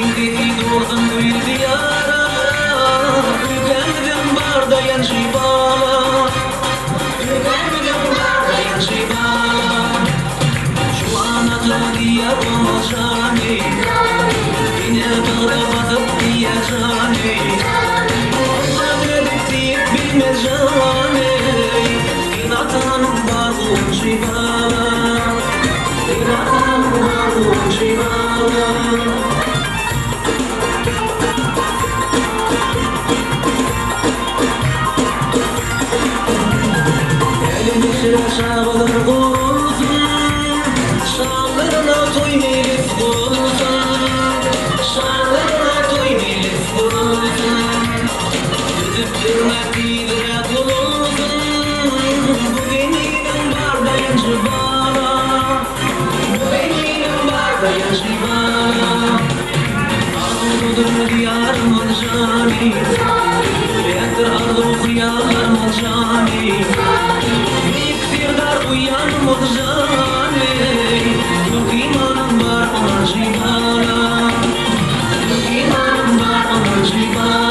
Şimdi doğdum bir diyara, gönlüm barda yanşı bağla, gönlüm barda yanşı bağla. Şu an atla diyar olacağını, yine dağda batıp diyeceğini, sabredip deyip bilmeyeceğini, inatanım var olacağını bağla, inatanım var olacağını bağla. Şağılır kurulsun, şağlarına toy melif kurulsun, şağlarına toy melif kurulsun. Düdüp durmak iyidir kurulsun, bu geminin barda yancı bana, bu geminin barda yancı bana. Arzudur diyarımın cani, yaktır arzu kıyarlarımın cani. Uyanım olacağını, çok imanım var ona cibana, çok imanım var ona cibana.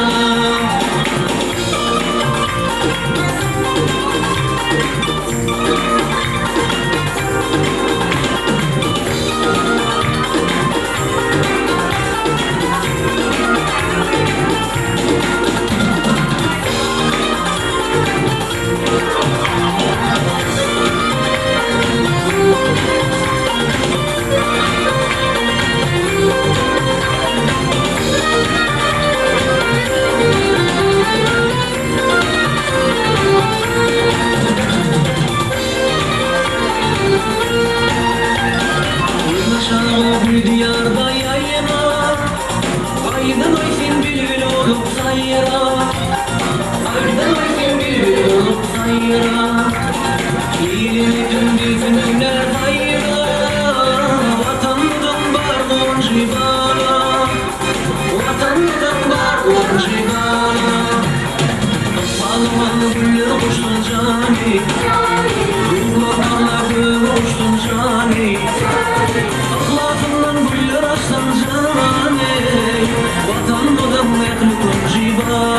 Bir diyarda yayına, aydın aysin bülbül olup sayra, aydın aysin bülbül olup sayra. Elini gündüzün güner hayra, vatandan var oncu bana, vatandan var oncu bana. Balmalı güller koştun cani, ruhlarla gül koştun cani. Ahlakından güller açsan cani, vatan budan meklukun cibani.